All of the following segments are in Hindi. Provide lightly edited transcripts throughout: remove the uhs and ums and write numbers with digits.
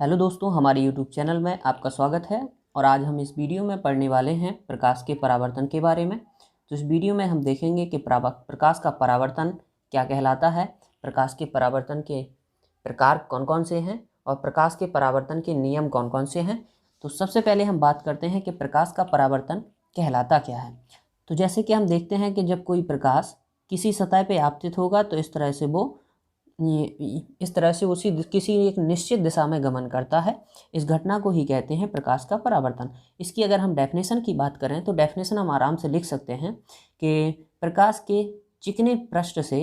हेलो दोस्तों, हमारे यूट्यूब चैनल में आपका स्वागत है। और आज हम इस वीडियो में पढ़ने वाले हैं प्रकाश के परावर्तन के बारे में। तो इस वीडियो में हम देखेंगे कि प्रकाश का परावर्तन क्या कहलाता है, प्रकाश के परावर्तन के प्रकार कौन कौन से हैं और प्रकाश के परावर्तन के नियम कौन कौन से हैं। तो सबसे पहले हम बात करते हैं कि प्रकाश का परावर्तन कहलाता क्या है। तो जैसे कि हम देखते हैं कि जब कोई प्रकाश किसी सतह पर आपतित होगा तो इस तरह से उसी किसी एक निश्चित दिशा में गमन करता है। इस घटना को ही कहते हैं प्रकाश का परावर्तन। इसकी अगर हम डेफिनेशन की बात करें तो डेफिनेशन हम आराम से लिख सकते हैं कि प्रकाश के चिकने पृष्ठ से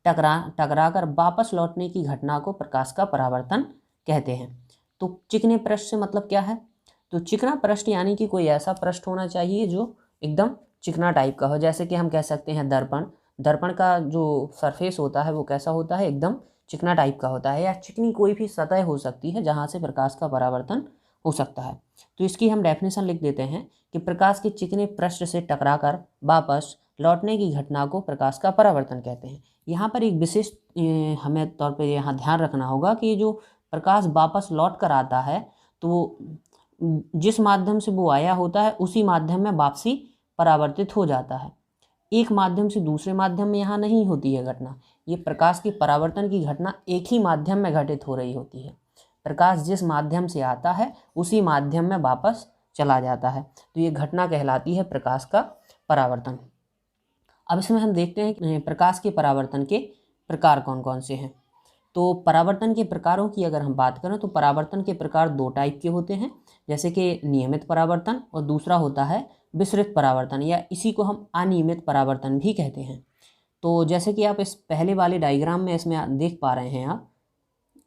टकराकर वापस लौटने की घटना को प्रकाश का परावर्तन कहते हैं। तो चिकने पृष्ठ से मतलब क्या है? तो चिकना पृष्ठ यानी कि कोई ऐसा पृष्ठ होना चाहिए जो एकदम चिकना टाइप का हो। जैसे कि हम कह सकते हैं दर्पण का जो सरफेस होता है वो कैसा होता है, एकदम चिकना टाइप का होता है। या चिकनी कोई भी सतह हो सकती है जहाँ से प्रकाश का परावर्तन हो सकता है। तो इसकी हम डेफिनेशन लिख देते हैं कि प्रकाश के चिकने पृष्ठ से टकराकर वापस लौटने की घटना को प्रकाश का परावर्तन कहते हैं। यहाँ पर एक विशिष्ट हमें तौर पर यहाँ ध्यान रखना होगा कि जो प्रकाश वापस लौट कर आता है तो जिस माध्यम से वो आया होता है उसी माध्यम में वापसी परावर्तित हो जाता है। एक माध्यम से दूसरे माध्यम में यहाँ नहीं होती है घटना। ये प्रकाश की परावर्तन की घटना एक ही माध्यम में घटित हो रही होती है। प्रकाश जिस माध्यम से आता है उसी माध्यम में वापस चला जाता है। तो ये घटना कहलाती है प्रकाश का परावर्तन। अब इसमें हम देखते हैं कि प्रकाश के परावर्तन के प्रकार कौन कौन से हैं। तो परावर्तन के प्रकारों की अगर हम बात करें तो परावर्तन के प्रकार दो टाइप के होते हैं, जैसे कि नियमित परावर्तन और दूसरा होता है विसरित परावर्तन, या इसी को हम अनियमित परावर्तन भी कहते हैं। तो जैसे कि आप इस पहले वाले डायग्राम में इसमें देख पा रहे हैं, आप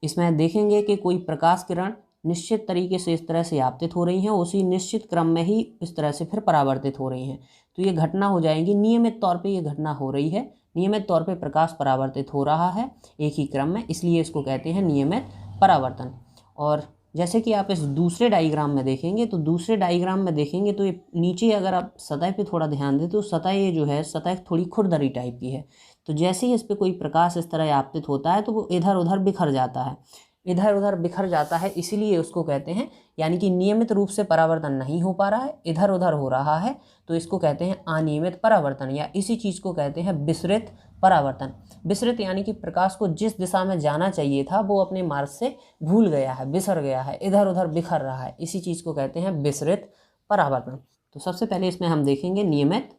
इसमें देखेंगे कि कोई प्रकाश किरण निश्चित तरीके से इस तरह से आपतित हो रही हैं, उसी निश्चित क्रम में ही इस तरह से फिर परावर्तित हो रही हैं। तो ये घटना हो जाएगी नियमित तौर पे, ये घटना हो रही है, नियमित तौर पे प्रकाश परावर्तित हो रहा है एक ही क्रम में, इसलिए इसको कहते हैं नियमित परावर्तन। और जैसे कि आप इस दूसरे डायग्राम में देखेंगे तो दूसरे डायग्राम में देखेंगे तो ये नीचे अगर आप सतह पे थोड़ा ध्यान दें तो सतह ये जो है सतह थोड़ी खुरदरी टाइप की है। तो जैसे ही इस पर कोई प्रकाश इस तरह आपतित होता है तो वो इधर उधर बिखर जाता है, इधर उधर बिखर जाता है, इसीलिए उसको कहते हैं, यानी कि नियमित रूप से परावर्तन नहीं हो पा रहा है, इधर उधर हो रहा है, तो इसको कहते हैं अनियमित परावर्तन, या इसी चीज़ को कहते हैं विसरित परावर्तन। विसरित यानी कि प्रकाश को जिस दिशा में जाना चाहिए था वो अपने मार्ग से भूल गया है, बिसर गया है, इधर उधर बिखर रहा है, इसी चीज़ को कहते हैं विसरित परावर्तन। तो सबसे पहले इसमें हम देखेंगे नियमित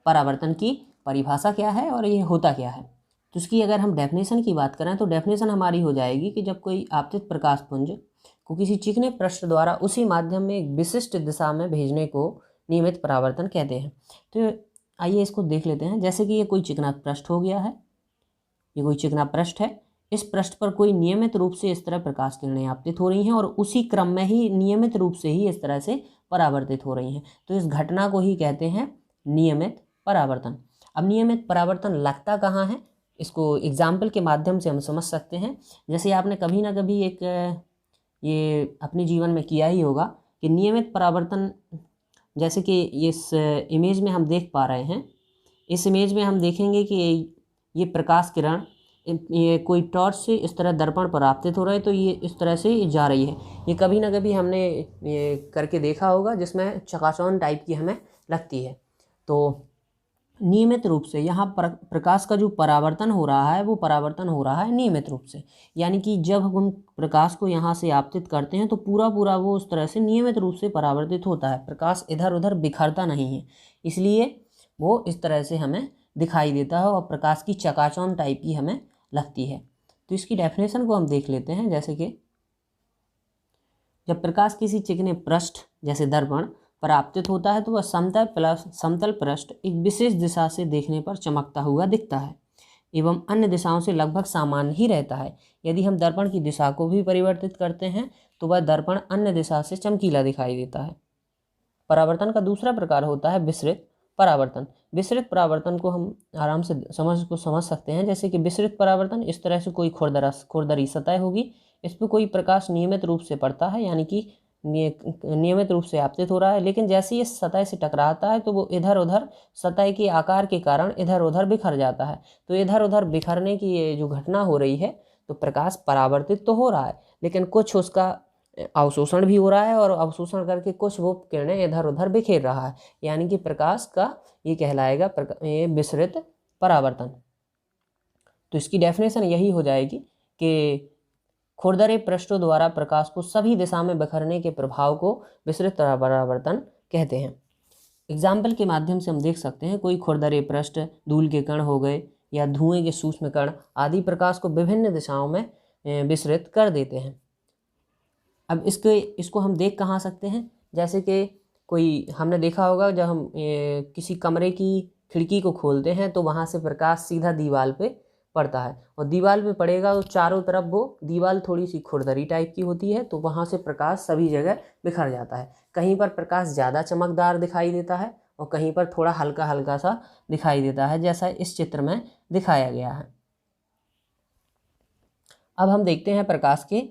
परावर्तन की परिभाषा क्या है और ये होता क्या है। तो इसकी अगर हम डेफिनेशन की बात करें तो डेफिनेशन हमारी हो जाएगी कि जब कोई आपतित प्रकाश पुंज को किसी चिकने पृष्ठ द्वारा उसी माध्यम में एक विशिष्ट दिशा में भेजने को नियमित परावर्तन कहते हैं। तो आइए इसको देख लेते हैं। जैसे कि ये कोई चिकना पृष्ठ हो गया है, ये कोई चिकना पृष्ठ है, इस पृष्ठ पर कोई नियमित रूप से इस तरह प्रकाश किरणें आपतित हो रही हैं और उसी क्रम में ही नियमित रूप से ही इस तरह से परावर्तित हो रही हैं। तो इस घटना को ही कहते हैं नियमित परावर्तन। अब नियमित परावर्तन लगता कहाँ है, इसको एग्जाम्पल के माध्यम से हम समझ सकते हैं। जैसे आपने कभी ना कभी एक ये अपने जीवन में किया ही होगा कि नियमित परावर्तन, जैसे कि इस इमेज में हम देख पा रहे हैं, इस इमेज में हम देखेंगे कि ये प्रकाश किरण ये कोई टॉर्च से इस तरह दर्पण पर आपतित हो रहा है, तो ये इस तरह से जा रही है। ये कभी ना कभी हमने ये करके देखा होगा जिसमें चकाचौंध टाइप की हमें लगती है। तो नियमित रूप से यहाँ प्रकाश का जो परावर्तन हो रहा है वो परावर्तन हो रहा है नियमित रूप से, यानी कि जब हम प्रकाश को यहाँ से आपतित करते हैं तो पूरा वो उस तरह से नियमित रूप से परावर्तित होता है, प्रकाश इधर उधर बिखरता नहीं है, इसलिए वो इस तरह से हमें दिखाई देता है और प्रकाश की चकाचौंध टाइप की हमें लगती है। तो इसकी डेफिनेशन को हम देख लेते हैं। जैसे कि जब प्रकाश किसी चिकने पृष्ठ जैसे दर्पण पर आपतित होता है तो वह समतल पृष्ठ एक विशेष दिशा से देखने पर चमकता हुआ दिखता है एवं अन्य दिशाओं से लगभग सामान्य ही रहता है। यदि हम दर्पण की दिशा को भी परिवर्तित करते हैं तो वह दर्पण अन्य दिशा से चमकीला दिखाई देता है। परावर्तन का दूसरा प्रकार होता है विसरित परावर्तन। विसरित परावर्तन को हम आराम से समझ सकते हैं। जैसे कि विसरित परावर्तन, इस तरह से कोई खुरदरी सतह होगी, इस पर कोई प्रकाश नियमित रूप से पड़ता है, यानी कि नियमित रूप से आपतित हो रहा है, लेकिन जैसे ये सतह से टकराता है तो वो इधर उधर सतह के आकार के कारण इधर उधर बिखर जाता है। तो इधर उधर बिखरने की ये जो घटना हो रही है तो प्रकाश परावर्तित तो हो रहा है, लेकिन कुछ उसका अवशोषण भी हो रहा है और अवशोषण करके कुछ वो किरणें इधर उधर बिखेर रहा है, यानी कि प्रकाश का ये कहलाएगा ये विसरित परावर्तन। तो इसकी डेफिनेशन यही हो जाएगी कि खुरदरे पृष्ठों द्वारा प्रकाश को सभी दिशा में बिखरने के प्रभाव को विसरित परावर्तन कहते हैं। एग्जाम्पल के माध्यम से हम देख सकते हैं, कोई खुरदरे पृष्ठ, धूल के कण हो गए या धुएं के सूक्ष्म कण आदि प्रकाश को विभिन्न दिशाओं में विसरित कर देते हैं। अब इसको हम देख कहाँ सकते हैं, जैसे कि कोई हमने देखा होगा जब हम किसी कमरे की खिड़की को खोलते हैं तो वहाँ से प्रकाश सीधा दीवार पे पड़ता है, और दीवार पे पड़ेगा तो चारों तरफ वो दीवार थोड़ी सी खुरदरी टाइप की होती है, तो वहाँ से प्रकाश सभी जगह बिखर जाता है। कहीं पर प्रकाश ज़्यादा चमकदार दिखाई देता है और कहीं पर थोड़ा हल्का हल्का सा दिखाई देता है, जैसा इस चित्र में दिखाया गया है। अब हम देखते हैं प्रकाश के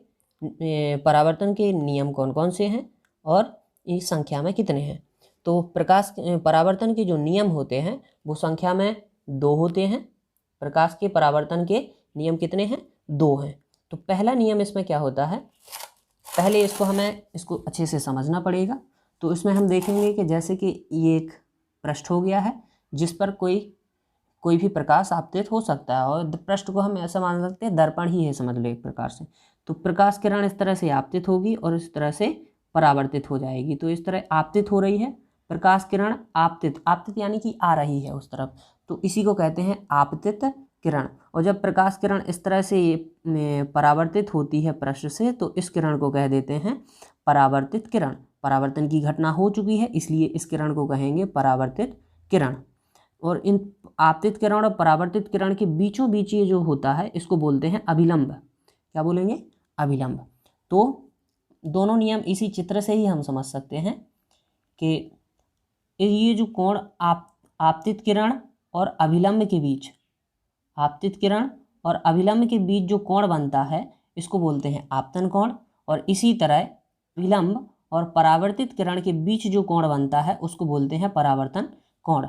परावर्तन के नियम कौन कौन से हैं और इस संख्या में कितने हैं। तो प्रकाश परावर्तन के जो नियम होते हैं वो संख्या में 2 होते हैं। प्रकाश के परावर्तन के नियम कितने हैं? 2 हैं। तो पहला नियम इसमें क्या होता है, पहले इसको अच्छे से समझना पड़ेगा। तो इसमें हम देखेंगे कि जैसे कि ये एक पृष्ठ हो गया है जिस पर कोई भी प्रकाश आपतित हो सकता है, और पृष्ठ को हम ऐसा मान सकते हैं दर्पण ही है, समझ लो एक प्रकार से। तो प्रकाश किरण इस तरह से आपतित होगी और इस तरह से परावर्तित हो जाएगी। तो इस तरह आपतित हो रही है प्रकाश किरण, आपतित यानी कि आ रही है उस तरफ, तो इसी को कहते हैं आपतित किरण। और जब प्रकाश किरण इस तरह से परावर्तित होती है पृष्ठ से, तो इस किरण को कह देते हैं परावर्तित किरण। परावर्तन की घटना हो चुकी है, इसलिए इस किरण को कहेंगे परावर्तित किरण। और इन आपतित किरण और परावर्तित किरण के बीचों बीच ये जो होता है इसको बोलते हैं अभिलंब। क्या बोलेंगे? अभिलंब। तो दोनों नियम इसी चित्र से ही हम समझ सकते हैं कि ये जो कोण आपतित किरण और अभिलंब के बीच, आपतित किरण और अभिलंब के बीच जो कोण बनता है इसको बोलते हैं आपतन कोण। और इसी तरह विलंब और परावर्तित किरण के बीच जो कोण बनता है उसको बोलते हैं परावर्तन कोण।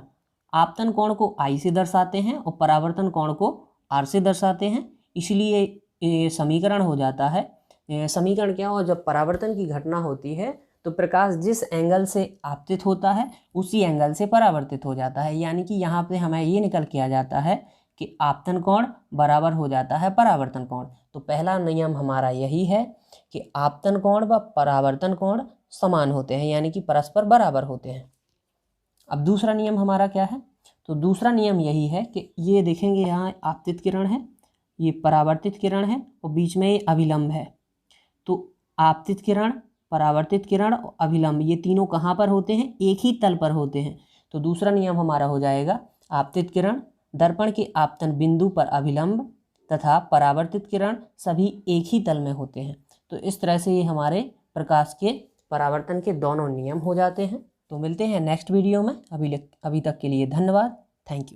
आपतन कोण को I से दर्शाते हैं और परावर्तन कोण को R से दर्शाते हैं, इसलिए ये समीकरण हो जाता है। समीकरण क्या हो, जब परावर्तन की घटना होती है तो प्रकाश जिस एंगल से आपतित होता है उसी एंगल से परावर्तित हो जाता है, यानी कि यहाँ पे हमें ये निकल के आ जाता है कि आपतन कोण बराबर हो जाता है परावर्तन कोण। तो पहला नियम हमारा यही है कि आपतन कोण व परावर्तन कोण समान होते हैं, यानी कि परस्पर बराबर होते हैं। अब दूसरा नियम हमारा क्या है, तो दूसरा नियम यही है कि ये देखेंगे यहाँ आपतित किरण है, ये परावर्तित किरण है और बीच में ये अभिलंब है। तो आपतित किरण, परावर्तित किरण और अभिलंब ये तीनों कहाँ पर होते हैं? एक ही तल पर होते हैं। तो दूसरा नियम हमारा हो जाएगा आपतित किरण दर्पण के आपतन बिंदु पर अभिलंब तथा परावर्तित किरण सभी एक ही तल में होते हैं। तो इस तरह से ये हमारे प्रकाश के परावर्तन के दोनों नियम हो जाते हैं। तो मिलते हैं नेक्स्ट वीडियो में। अभी तक के लिए धन्यवाद। Thank you.